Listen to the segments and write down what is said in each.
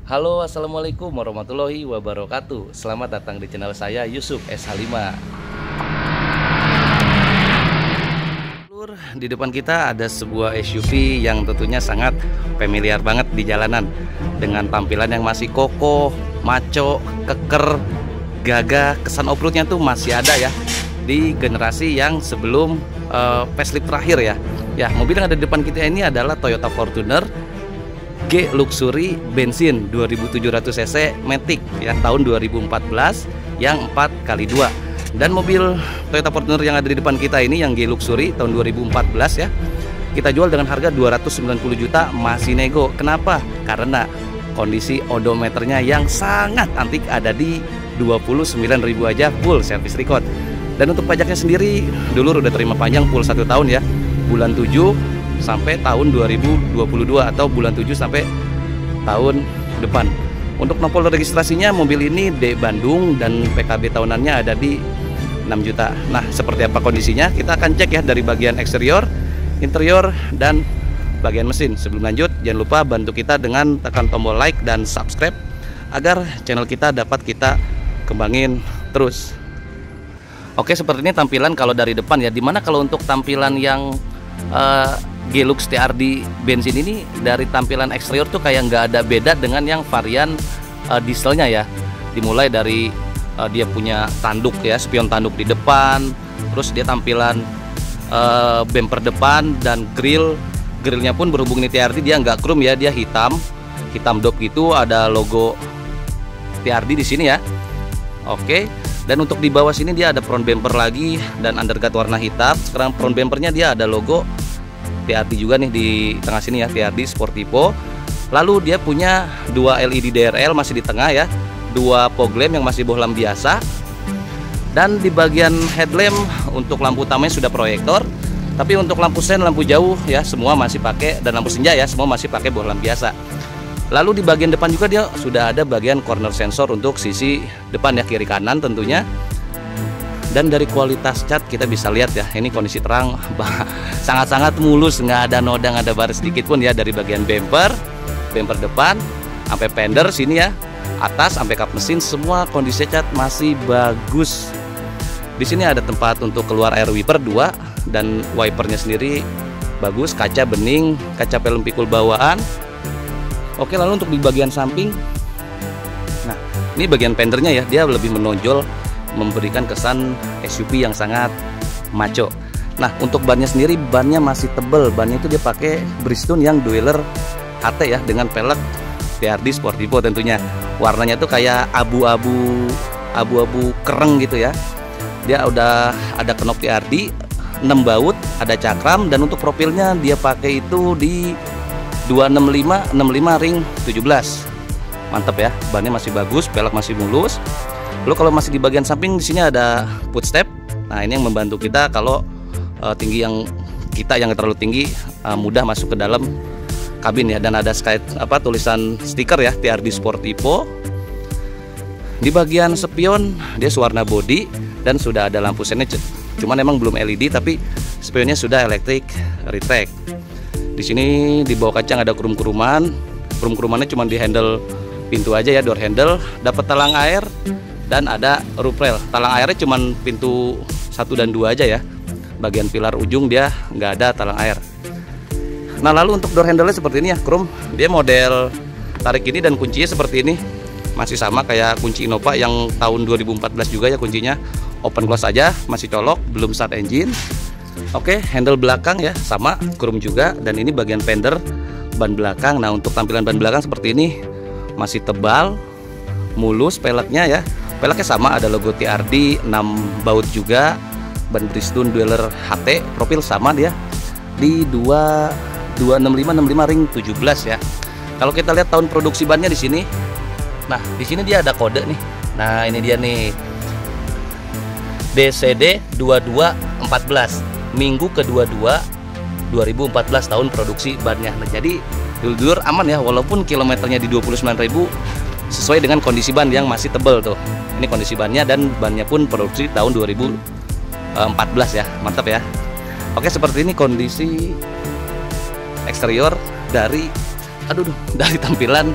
Halo, assalamualaikum warahmatullahi wabarakatuh. Selamat datang di channel saya Yusuf SH5. Di depan kita ada sebuah SUV yang tentunya sangat familiar banget di jalanan, dengan tampilan yang masih kokoh, maco, keker, gagah. Kesan off-roadnya tuh masih ada ya di generasi yang sebelum facelift terakhir ya. Ya, mobil yang ada di depan kita ini adalah Toyota Fortuner G Luxury bensin 2700 cc Matic ya, tahun 2014 yang 4x2. Dan mobil Toyota Fortuner yang ada di depan kita ini yang G Luxury tahun 2014 ya, kita jual dengan harga 290 juta masih nego. Kenapa? Karena kondisi odometernya yang sangat antik ada di 29.000 aja, full service record. Dan untuk pajaknya sendiri dulu udah terima panjang full 1 tahun ya, bulan 7 sampai tahun 2022 atau bulan 7 sampai tahun depan. Untuk nomor registrasinya mobil ini D Bandung dan PKB tahunannya ada di 6 juta. Nah, seperti apa kondisinya? Kita akan cek ya dari bagian eksterior, interior, dan bagian mesin. Sebelum lanjut, jangan lupa bantu kita dengan tekan tombol like dan subscribe agar channel kita dapat kita kembangin terus. Oke, seperti ini tampilan kalau dari depan ya. Dimana kalau untuk tampilan yang G-Lux TRD bensin ini, dari tampilan eksterior tuh kayak nggak ada beda dengan yang varian dieselnya ya. Dimulai dari dia punya tanduk ya, spion tanduk di depan, terus dia tampilan bumper depan dan grillnya pun berhubung ini TRD dia nggak chrome ya, dia hitam dop gitu, ada logo TRD di sini ya. Oke, dan untuk di bawah sini dia ada front bumper lagi dan underguard warna hitam. Sekarang front bumpernya dia ada logo TRD juga nih di tengah sini ya, TRD Sportivo. Lalu dia punya 2 LED DRL masih di tengah ya, 2 fog lamp yang masih bohlam biasa. Dan di bagian headlamp untuk lampu utamanya sudah proyektor, tapi untuk lampu sen, lampu jauh ya semua masih pakai, dan lampu senja ya semua masih pakai bohlam biasa. Lalu di bagian depan juga dia sudah ada bagian corner sensor untuk sisi depan ya, kiri kanan tentunya. Dan dari kualitas cat kita bisa lihat ya, ini kondisi terang sangat-sangat mulus, nggak ada noda, nggak ada baris sedikit pun ya, dari bagian bumper depan sampai fender sini ya, atas sampai kap mesin semua kondisi cat masih bagus. Di sini ada tempat untuk keluar air wiper 2 dan wipernya sendiri bagus, kaca bening, kaca film pikul bawaan. Oke, lalu untuk di bagian samping, nah ini bagian fendernya ya, dia lebih menonjol, memberikan kesan SUV yang sangat maco. Nah, untuk bannya sendiri, bannya masih tebel. Bannya itu dia pakai Bridgestone yang Dweller HT ya, dengan pelek TRD Sportivo tentunya. Warnanya tuh kayak abu-abu kereng gitu ya. Dia udah ada knop TRD 6 baut, ada cakram, dan untuk profilnya dia pakai itu di 265 ring 17. Mantap ya, bannya masih bagus, pelek masih mulus. Lalu kalau masih di bagian samping di sini ada footstep. Nah, ini yang membantu kita kalau tinggi yang terlalu tinggi mudah masuk ke dalam kabin ya. Dan ada tulisan stiker ya TRD Sportivo. Di bagian spion dia warna body dan sudah ada lampu sennya, cuman emang belum LED, tapi spionnya sudah electric retract. Di sini di bawah kacang ada krum-krumannya cuma di handle pintu aja ya, door handle. Dapat talang air dan ada roof rail. Talang airnya cuma pintu 1 dan 2 aja ya. Bagian pilar ujung dia nggak ada talang air. Nah, lalu untuk door handle-nya seperti ini ya, chrome. Dia model tarik ini dan kuncinya seperti ini. Masih sama kayak kunci Innova yang tahun 2014 juga ya, kuncinya open close aja, masih colok, belum start engine. Oke, handle belakang ya sama chrome juga, dan ini bagian fender ban belakang. Nah, untuk tampilan ban belakang seperti ini, masih tebal, mulus peleknya ya. Peleknya sama, ada logo TRD, 6 baut juga, ban Bridgestone Dweller HT, profil sama dia di 265 ring 17 ya. Kalau kita lihat tahun produksi bannya di sini, nah di sini dia ada kode nih. Nah, ini dia nih, DCD 2214, minggu ke-22 2014 tahun produksi bannya. Nah, jadi dulur aman ya, walaupun kilometernya di 29.000, sesuai dengan kondisi ban yang masih tebel tuh. Ini kondisi bannya, dan bannya pun produksi tahun 2014 ya. Mantap ya. Oke, seperti ini kondisi eksterior dari tampilan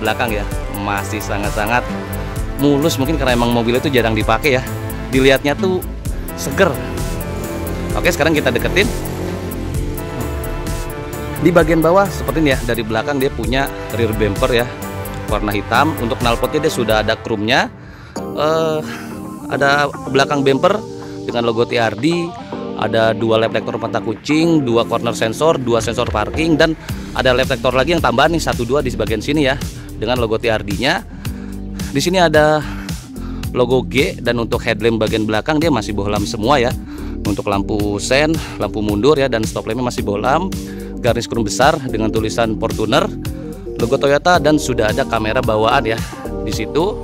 belakang ya, masih sangat-sangat mulus, mungkin karena emang mobil itu jarang dipakai ya. Dilihatnya tuh seger. Oke, sekarang kita deketin. Di bagian bawah seperti ini ya, dari belakang dia punya rear bumper ya, warna hitam. Untuk knalpotnya dia sudah ada chrome-nya. Ada belakang bumper dengan logo TRD, ada 2 reflektor mata kucing, 2 corner sensor, 2 sensor parking, dan ada reflektor lagi yang tambahan nih 1-2 di bagian sini ya, dengan logo TRD-nya. Di sini ada logo G, dan untuk headlamp bagian belakang dia masih bohlam semua ya. Untuk lampu sen, lampu mundur ya, dan stop lampnya masih bohlam. Garis krum besar dengan tulisan Fortuner, logo Toyota, dan sudah ada kamera bawaan ya di situ.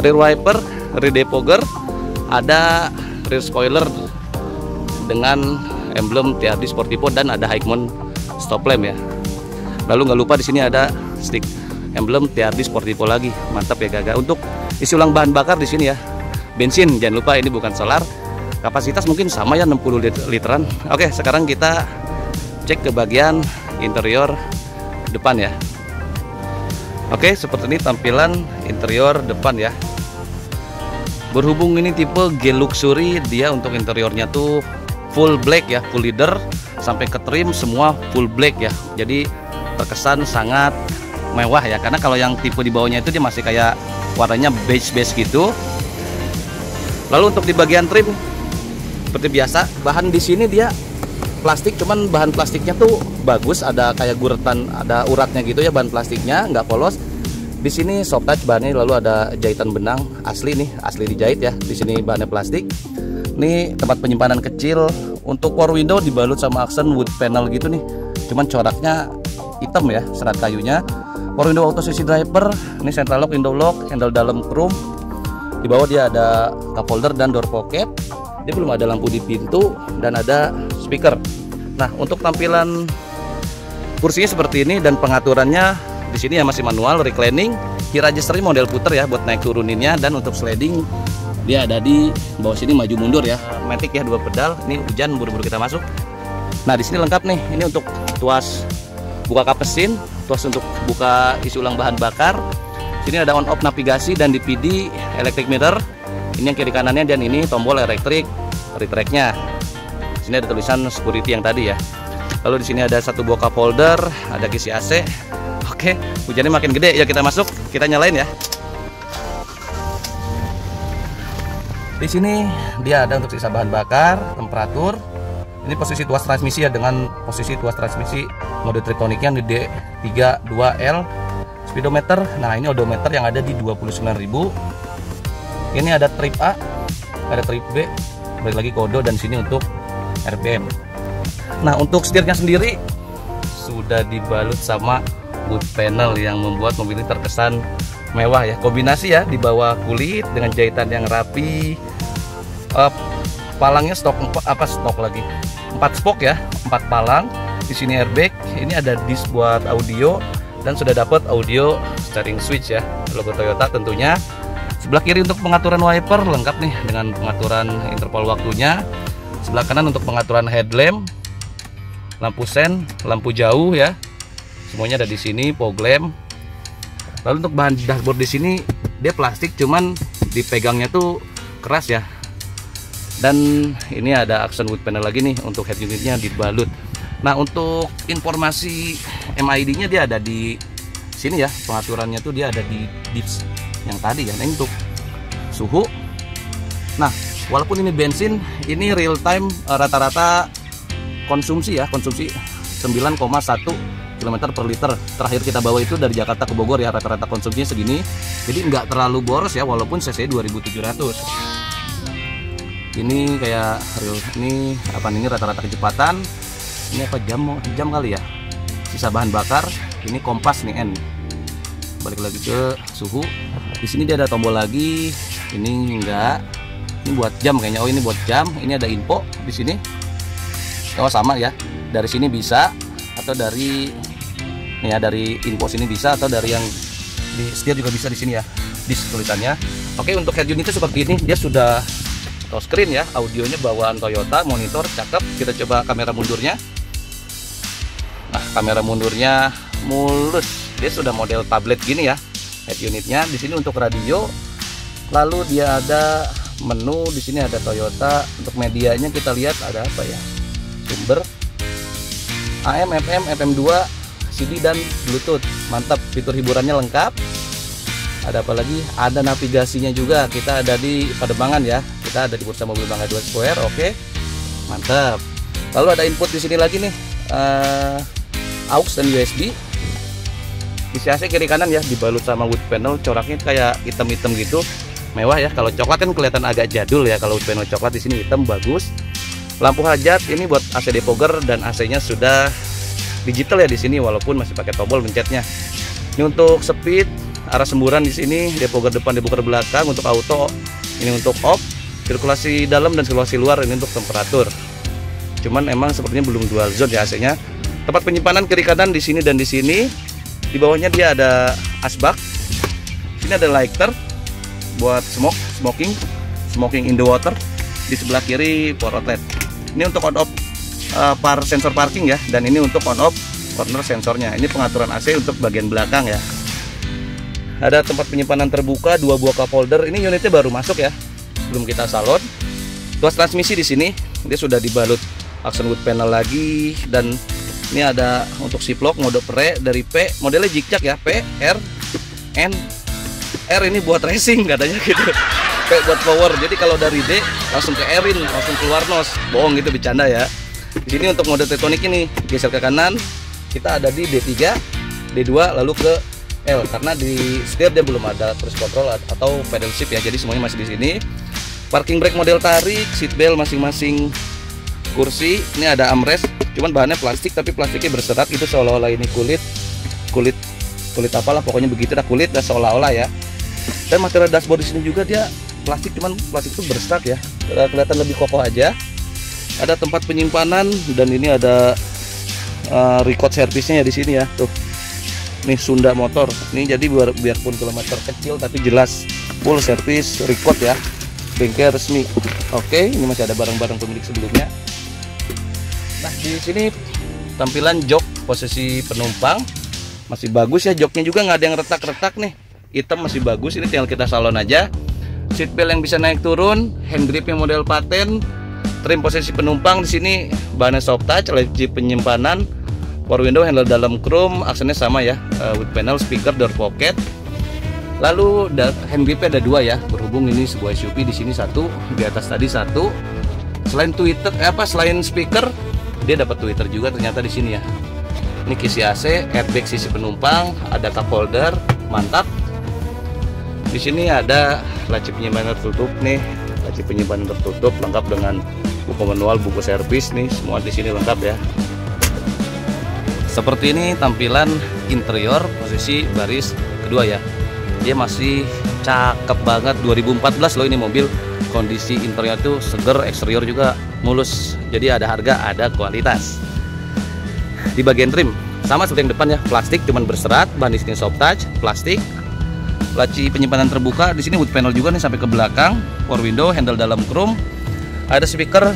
Rear wiper, rear defogger, ada rear spoiler dengan emblem TRD Sportivo, dan ada high mount stop lamp ya. Lalu nggak lupa di sini ada stick emblem TRD Sportivo lagi, mantap ya Gaga. Untuk isi ulang bahan bakar di sini ya, bensin, jangan lupa ini bukan solar. Kapasitas mungkin sama ya, 60 literan. Oke, sekarang kita cek ke bagian interior depan ya. Oke, seperti ini tampilan interior depan ya. Berhubung ini tipe G Luxury, dia untuk interiornya tuh full black ya, full leather sampai ke trim semua full black ya. Jadi terkesan sangat mewah ya, karena kalau yang tipe di bawahnya itu dia masih kayak warnanya beige gitu. Lalu untuk di bagian trim seperti biasa, bahan di sini dia plastik, cuman bahan plastiknya tuh bagus, ada kayak guretan, ada uratnya gitu ya, bahan plastiknya nggak polos. Di sini soft touch bahannya, lalu ada jahitan benang asli nih, asli dijahit ya. Di sini bahannya plastik. Ini tempat penyimpanan kecil. Untuk power window dibalut sama aksen wood panel gitu nih, cuman coraknya hitam ya, serat kayunya. Power window auto sisi driver, ini central lock, window lock, handle dalam chrome. Di bawah dia ada cup holder dan door pocket. Dia belum ada lampu di pintu, dan ada speaker. Nah, untuk tampilan kursinya seperti ini, dan pengaturannya di sini ya masih manual, reclining, key register model puter ya buat naik turuninnya, dan untuk sliding dia ada di bawah sini maju mundur ya. Matic ya, 2 pedal. Ini hujan buru-buru kita masuk. Nah, di sini lengkap nih. Ini untuk tuas buka kap mesin, tuas untuk buka isi ulang bahan bakar. Sini ada on off navigasi dan DPD electric mirror. Ini yang kiri kanannya, dan ini tombol elektrik retract-nya. Sini ada tulisan security yang tadi ya. Lalu di sini ada 1 buah cup holder, ada kisi AC. Oke, hujannya makin gede ya, kita masuk, kita nyalain ya. Di sini dia ada untuk sisa bahan bakar, temperatur. Ini posisi tuas transmisi ya, dengan posisi tuas transmisi mode triptoniknya di D32L. Speedometer, nah ini odometer yang ada di 29.000. Ini ada trip A, ada trip B, balik lagi kode, dan sini untuk RPM. Nah, untuk setirnya sendiri sudah dibalut sama wood panel yang membuat mobil ini terkesan mewah ya. Kombinasi ya, di bawah kulit dengan jahitan yang rapi. Palangnya stok 4 spok ya, 4 palang. Di sini airbag, ini ada disc buat audio, dan sudah dapat audio steering switch ya, logo Toyota tentunya. Sebelah kiri untuk pengaturan wiper lengkap nih dengan pengaturan interval waktunya. Sebelah kanan untuk pengaturan headlamp, lampu sen, lampu jauh ya. Semuanya ada di sini, fog lamp. Lalu untuk bahan dashboard di sini dia plastik, cuman dipegangnya tuh keras ya. Dan ini ada aksen wood panel lagi nih, untuk head unitnya dibalut. Nah, untuk informasi MID-nya dia ada di sini ya. Pengaturannya tuh dia ada di dips yang tadi ya. Nah, ini untuk suhu. Nah, walaupun ini bensin, ini real time rata-rata konsumsi ya, konsumsi 9,1 km per liter. Terakhir kita bawa itu dari Jakarta ke Bogor ya, rata-rata konsumsinya segini. Jadi nggak terlalu boros ya, walaupun cc 2700. Ini kayak real, ini apa, ini rata-rata kecepatan. Ini apa, jam kali ya. Sisa bahan bakar, ini kompas nih N. Balik lagi ke suhu. Di sini dia ada tombol lagi. Ini enggak. Ini buat jam kayaknya. Oh, ini buat jam. Ini ada info di sini. Oh, sama ya. Dari sini bisa, atau dari nih ya, dari info sini bisa, atau dari yang di setir juga bisa di sini ya. Di tulisannya. Oke, untuk head unitnya seperti ini. Dia sudah touchscreen ya. Audionya bawaan Toyota, monitor cakep. Kita coba kamera mundurnya. Nah, kamera mundurnya mulus. Dia sudah model tablet gini ya. Head unitnya di sini untuk radio. Lalu dia ada menu, di sini ada Toyota. Untuk medianya kita lihat ada apa ya? Sumber AM, FM, FM2, CD dan Bluetooth. Mantap, fitur hiburannya lengkap. Ada apa lagi? Ada navigasinya juga. Kita ada di Pademangan ya. Kita ada di Bursa Mobil Bangka 2 Square. Oke. Mantap. Lalu ada input di sini lagi nih. AUX dan USB. Isi AC kiri kanan ya, dibalut sama wood panel. Coraknya kayak hitam-hitam gitu. Mewah ya. Kalau coklat kan kelihatan agak jadul ya. Kalau wood panel coklat, di sini hitam, bagus. Lampu hajat ini buat AC defogger, dan AC-nya sudah digital ya di sini, walaupun masih pakai tombol pencetnya. Ini untuk speed, arah semburan di sini, defogger depan, defogger belakang untuk auto, ini untuk off, sirkulasi dalam dan sirkulasi luar ini untuk temperatur. Cuman emang sepertinya belum dual zone ya AC-nya. Tempat penyimpanan kiri kanan di sini dan di sini. Di bawahnya dia ada asbak. Sini ada lighter buat smoking in the water. Di sebelah kiri power outlet. Ini untuk on off sensor parking ya, dan ini untuk on off corner sensornya. Ini pengaturan AC untuk bagian belakang ya. Ada tempat penyimpanan terbuka, 2 buah cup holder. Ini unitnya baru masuk ya, belum kita salon. Tuas transmisi di sini dia sudah dibalut aksen wood panel lagi, dan ini ada untuk shiftlock mode pre dari P, modelnya zigzag ya, P, R, N, R ini buat racing katanya gitu. P buat power. Jadi kalau dari D langsung ke R-in, langsung keluar nos. Bohong gitu, bercanda ya. Di sini untuk mode tektonik ini geser ke kanan, kita ada di D3, D2 lalu ke L, karena di setir dia belum ada cruise control atau pedal shift ya. Jadi semuanya masih di sini. Parking brake model tarik, seat belt masing-masing kursi. Ini ada armrest, cuman bahannya plastik tapi plastiknya berserat, itu seolah-olah ini kulit apalah pokoknya begitu dah, kulit dah seolah-olah ya. Dan material dashboard di sini juga dia plastik, cuman plastik itu berserat ya, kelihatan lebih kokoh aja. Ada tempat penyimpanan, dan ini ada record servisnya ya di sini ya. Tuh, nih Sunda Motor. Ini jadi biarpun kilometer kecil tapi jelas full service record ya, bengkel resmi. Oke, ini masih ada barang-barang pemilik sebelumnya. Nah, di sini tampilan jok posisi penumpang masih bagus ya, joknya juga nggak ada yang retak-retak nih, hitam masih bagus. Ini tinggal kita salon aja. Seat belt yang bisa naik turun, hand grip yang model paten, trim posisi penumpang di sini bahannya soft touch, laci penyimpanan, power window, handle dalam chrome, aksennya sama ya, wood panel, speaker, door pocket. Lalu hand gripnya ada 2 ya, berhubung ini sebuah SUV, di sini 1, di atas tadi 1. Selain selain speaker, dia dapat tweeter juga ternyata di sini ya. Ini kisi AC, airbag sisi penumpang, ada cup holder, mantap. Di sini ada laci penyimpanan tertutup nih, laci penyimpanan tertutup lengkap dengan buku manual, buku servis nih, semua di sini lengkap ya. Seperti ini tampilan interior posisi baris kedua ya. Dia masih cakep banget, 2014 loh ini mobil. Kondisi interior tuh seger, eksterior juga mulus. Jadi ada harga, ada kualitas. Di bagian trim sama seperti yang depan ya, plastik cuman berserat, bahan di sini soft touch, plastik. Laci penyimpanan terbuka, di sini wood panel juga nih sampai ke belakang, power window, handle dalam chrome, ada speaker,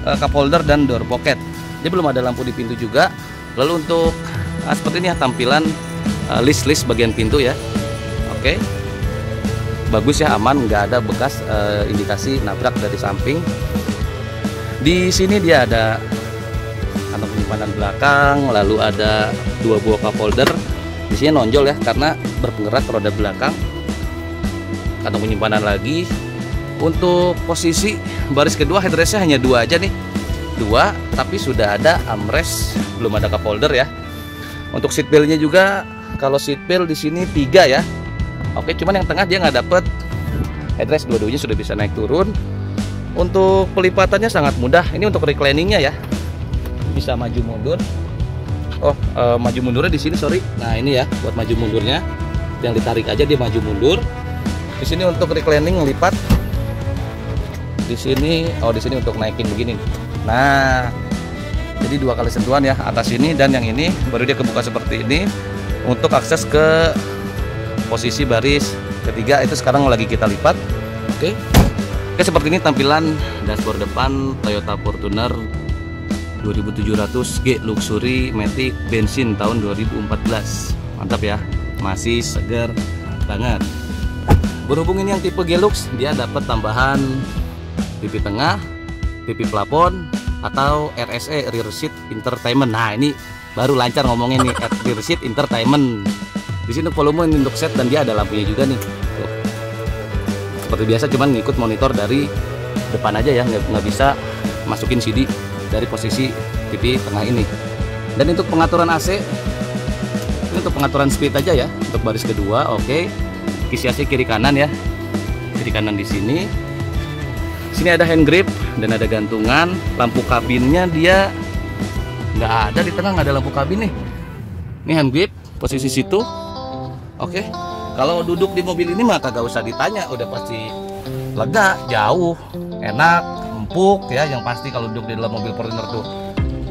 cup holder dan door pocket. Dia belum ada lampu di pintu juga. Lalu untuk seperti ini ya tampilan list bagian pintu ya. Oke, bagus ya, aman, nggak ada bekas indikasi nabrak dari samping. Di sini dia ada kantong penyimpanan belakang, lalu ada 2 buah cup holder. Di sini nonjol ya karena berpenggerak roda belakang. Kantong penyimpanan lagi. Untuk posisi baris kedua headrestnya hanya 2 aja nih, 2, tapi sudah ada armrest, belum ada cup holder ya. Untuk seat beltnya juga, kalau seat belt di sini 3 ya. Oke, cuman yang tengah dia nggak dapet headrest, dua-duanya sudah bisa naik turun. Untuk pelipatannya sangat mudah. Ini untuk recliningnya ya, bisa maju mundur. Maju mundurnya di sini, sorry. Nah ini ya buat maju mundurnya, yang ditarik aja dia maju mundur. Di sini untuk reclining lipat. Di sini, di sini untuk naikin begini. Nah, jadi 2 kali sentuhan ya, atas ini dan yang ini, baru dia kebuka seperti ini. Untuk akses ke posisi baris ketiga itu sekarang lagi kita lipat. Oke, seperti ini tampilan dashboard depan Toyota Fortuner 2700G Luxury Matic bensin tahun 2014. Mantap ya, masih seger banget. Berhubung ini yang tipe Gelux, dia dapat tambahan pipi tengah, pipi plafon, atau RSE, rear seat entertainment. Nah ini baru lancar ngomongin nih, rear seat entertainment. Di sini volume untuk set dan dia ada lampunya juga nih. Tuh. Seperti biasa, cuman ngikut monitor dari depan aja ya, nggak bisa masukin CD dari posisi pipi tengah ini. Dan untuk pengaturan AC, ini untuk pengaturan speed aja ya, untuk baris kedua, oke. Kisi AC kiri kanan ya, kiri kanan di sini. Sini ada hand grip dan ada gantungan. Lampu kabinnya dia nggak ada di tengah, nggak ada lampu kabin nih. Ini hand grip posisi situ, oke. Kalau duduk di mobil ini mah kagak usah ditanya, udah pasti lega, jauh, enak, empuk ya. Yang pasti kalau duduk di dalam mobil Fortuner tuh.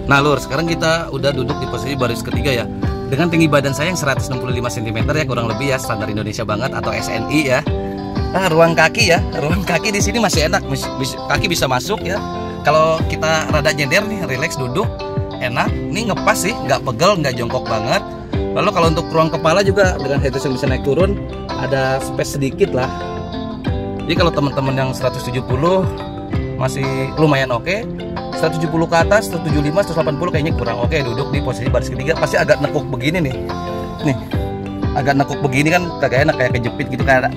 Nah lur, sekarang kita udah duduk di posisi baris ketiga ya. Dengan tinggi badan saya yang 165 cm ya, kurang lebih ya, standar Indonesia banget atau SNI ya. Nah, ruang kaki ya, ruang kaki di sini masih enak, kaki bisa masuk ya. Kalau kita rada nyender nih, relax duduk, enak. Ini ngepas sih, nggak pegel, nggak jongkok banget. Lalu kalau untuk ruang kepala juga dengan headrest yang bisa naik turun, ada space sedikit lah. Jadi kalau teman-teman yang 170 masih lumayan oke. 170 ke atas, 175, 180 kayaknya kurang oke. Duduk di posisi baris ketiga pasti agak nekuk begini nih. Nih, agak nekuk begini kan kagak enak, kayak kejepit gitu, kayak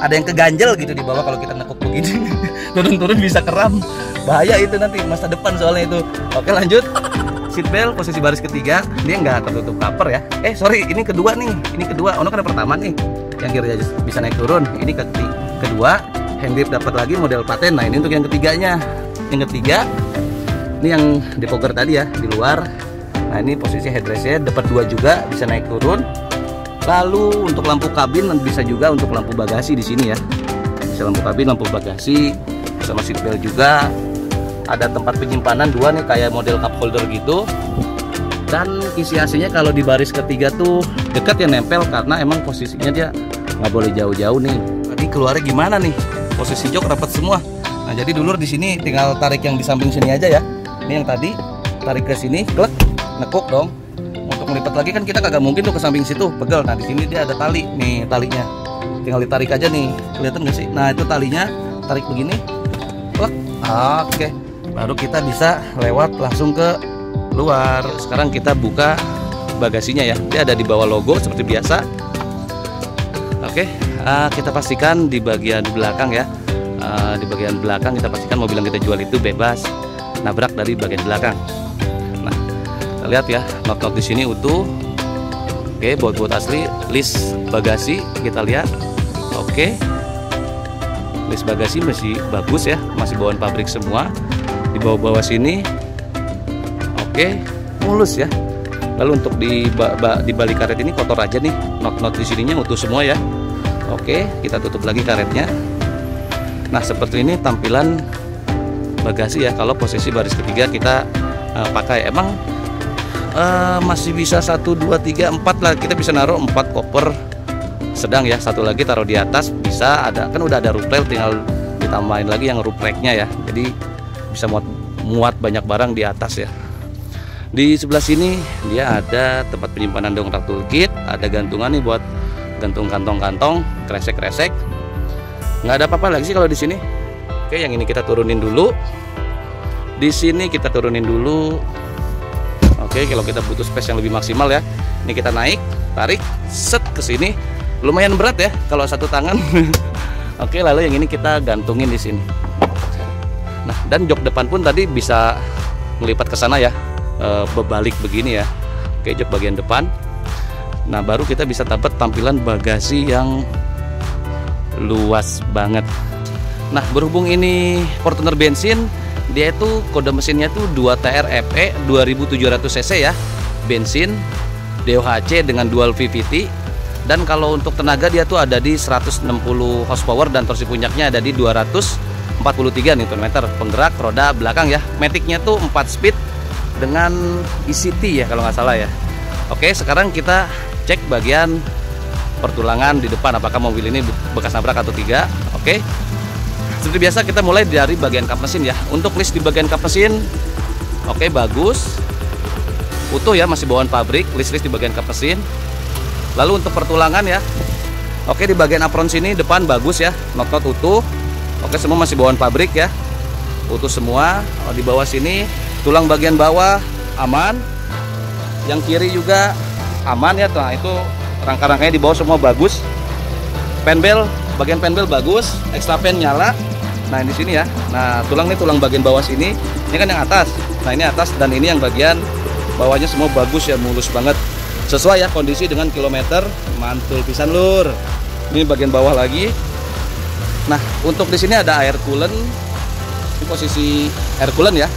ada yang keganjel gitu di bawah kalau kita nekuk begini. Turun-turun bisa kram, bahaya itu nanti masa depan soalnya itu. Oke lanjut, seatbelt posisi baris ketiga, dia nggak tertutup cover ya. Sorry, ini kedua nih, ini kedua. Ono kan yang pertama nih, yang kira bisa naik turun. Ini kedua, hand grip dapat lagi model paten. Nah ini untuk yang ketiganya. Yang ketiga, ini yang defogger tadi ya, di luar. Nah ini posisi headrestnya dapat dua juga, bisa naik turun. Lalu untuk lampu kabin bisa juga untuk lampu bagasi di sini ya. Bisa lampu kabin, lampu bagasi, sama seatbelt juga. Ada tempat penyimpanan dua nih, kayak model cup holder gitu. Dan isi AC-nya kalau di baris ketiga tuh dekat ya, nempel, karena emang posisinya dia nggak boleh jauh-jauh nih. Tadi keluarnya gimana nih? Posisi jok rapat semua. Nah jadi dulur di sini tinggal tarik yang di samping sini aja ya. Ini yang tadi tarik ke sini, klek, nekuk dong. Untuk melipat lagi kan kita kagak mungkin tuh ke samping situ, pegel. Nah di sini dia ada tali nih, talinya tinggal ditarik aja nih, kelihatan nggak sih? Nah itu talinya, tarik begini, klek. Oke, baru kita bisa lewat langsung ke luar. Sekarang kita buka bagasinya ya, dia ada di bawah logo seperti biasa. Oke, kita pastikan di bagian belakang ya. Di bagian belakang kita pastikan mobil yang kita jual itu bebas nabrak dari bagian belakang. Nah, kita lihat ya, not-not di sini utuh. Oke, baut-baut asli, list bagasi kita lihat. Oke, list bagasi masih bagus ya, masih bawaan pabrik semua. Di bawah-bawah sini, oke, mulus ya. Lalu untuk di balik karet ini kotor aja nih, not-not di sininya utuh semua ya. Oke, kita tutup lagi karetnya. Nah, seperti ini tampilan bagasi ya kalau posisi baris ketiga kita pakai. Emang masih bisa 1, 2, 3, 4 lah, kita bisa naruh 4 koper sedang ya. Satu lagi taruh di atas bisa, ada kan udah ada roof rail, tinggal ditambahin lagi yang roof racknya ya, jadi bisa muat banyak barang di atas ya. Di sebelah sini dia ada tempat penyimpanan dongkrak toolkit, ada gantungan nih buat gantung kantong-kantong, kresek-kresek. Nggak ada apa-apa lagi sih kalau di sini. Oke, yang ini kita turunin dulu. Di sini kita turunin dulu. Oke, kalau kita butuh space yang lebih maksimal ya. Ini kita naik, tarik, set ke sini. Lumayan berat ya kalau satu tangan. Oke, lalu yang ini kita gantungin di sini. Nah, dan jok depan pun tadi bisa melipat ke sana ya. Berbalik begini ya. Oke, jok bagian depan. Nah, baru kita bisa dapat tampilan bagasi yang luas banget. Nah, berhubung ini Fortuner bensin, dia itu kode mesinnya tuh 2TR FE 2700 cc ya, bensin DOHC dengan dual VVT. Dan kalau untuk tenaga dia tuh ada di 160 horsepower dan torsi puncaknya ada di 243 Nm. Penggerak roda belakang ya, maticnya tuh 4 speed dengan ECT ya kalau nggak salah ya. Oke, sekarang kita cek bagian pertulangan di depan, apakah mobil ini bekas nabrak atau tidak. Oke, seperti biasa kita mulai dari bagian kap mesin ya. Untuk list di bagian kap mesin, oke, bagus, utuh ya, masih bawaan pabrik. List di bagian kap mesin. Lalu untuk pertulangan ya, oke, di bagian apron sini depan bagus ya, not utuh. Oke, semua masih bawaan pabrik ya, utuh semua. Di bawah sini tulang bagian bawah aman, yang kiri juga aman ya. Nah, itu rangka-rangkanya di bawah semua bagus. Penbel, bagian penbel bagus, extra pen nyala. Nah, di sini ya. Nah, tulang bagian bawah sini. Ini kan yang atas. Nah, ini atas dan ini yang bagian bawahnya semua bagus ya, mulus banget. Sesuai ya kondisi dengan kilometer, mantul pisan lur. Ini bagian bawah lagi. Nah, untuk di sini ada air coolant. Ini posisi air coolant ya.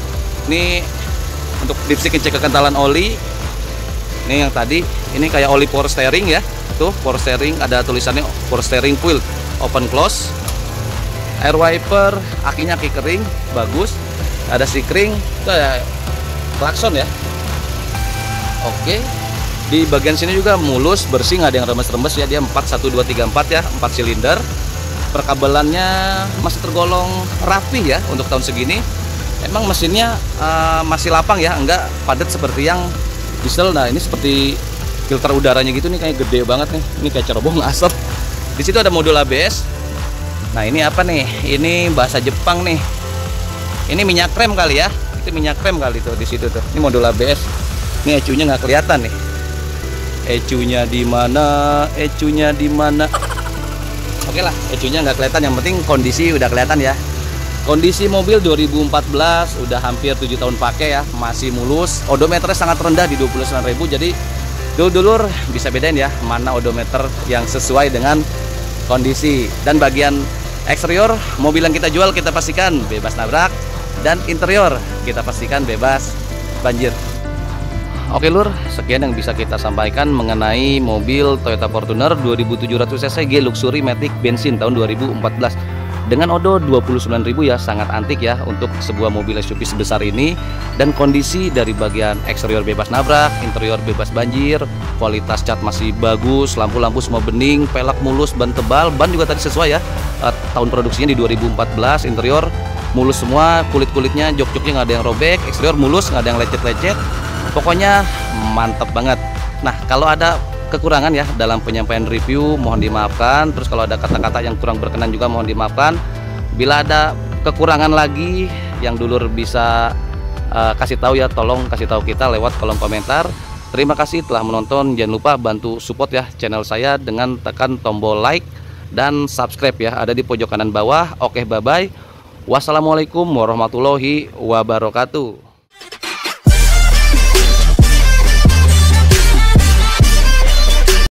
Ini untuk dipstik cek kekentalan oli. Ini yang tadi, ini kayak oli power steering ya. Tuh, power steering ada tulisannya power steering wheel open close. Air wiper, akinya aki kering, bagus. Ada sikring, itu ada klakson ya. Oke. Di bagian sini juga mulus, bersih, nggak ada yang remes-remes ya. Dia 4, 1, 2, 3, 4 ya, 4 silinder. Perkabelannya masih tergolong rapi ya untuk tahun segini. Emang mesinnya masih lapang ya, enggak padat seperti yang diesel. Nah, ini seperti filter udaranya gitu nih, kayak gede banget nih. Ini kayak cerobong asap. Di situ ada modul ABS. Nah, ini apa nih? Ini bahasa Jepang nih. Ini minyak rem kali ya. Itu minyak rem kali tuh di situ tuh. Ini modul ABS. Ini ecunya nggak kelihatan nih. Ecunya di mana? Ecunya di mana? Oke lah, ecunya nggak kelihatan. Yang penting kondisi udah kelihatan ya. Kondisi mobil 2014, udah hampir 7 tahun pakai ya, masih mulus. Odometernya sangat rendah di 29.000. Jadi dulur bisa bedain ya mana odometer yang sesuai dengan kondisi. Dan bagian eksterior mobil yang kita jual kita pastikan bebas nabrak, dan interior kita pastikan bebas banjir. Oke lur, sekian yang bisa kita sampaikan mengenai mobil Toyota Fortuner 2700 cc G Luxury Matic bensin tahun 2014 dengan odo 29.000 ya, sangat antik ya untuk sebuah mobil SUV sebesar ini. Dan kondisi dari bagian eksterior bebas nabrak, interior bebas banjir, kualitas cat masih bagus, lampu-lampu semua bening, pelek mulus, ban tebal, ban juga tadi sesuai ya, tahun produksinya di 2014. Interior mulus semua, kulit-kulitnya, jok-joknya nggak ada yang robek, eksterior mulus, nggak ada yang lecet-lecet. Pokoknya mantep banget. Nah, kalau ada kekurangan ya dalam penyampaian review mohon dimaafkan. Terus kalau ada kata-kata yang kurang berkenan juga mohon dimaafkan. Bila ada kekurangan lagi yang dulur bisa kasih tahu ya, tolong kasih tahu kita lewat kolom komentar. Terima kasih telah menonton. Jangan lupa bantu support ya channel saya dengan tekan tombol like dan subscribe ya, ada di pojok kanan bawah. Oke, bye bye. Wassalamualaikum warahmatullahi wabarakatuh.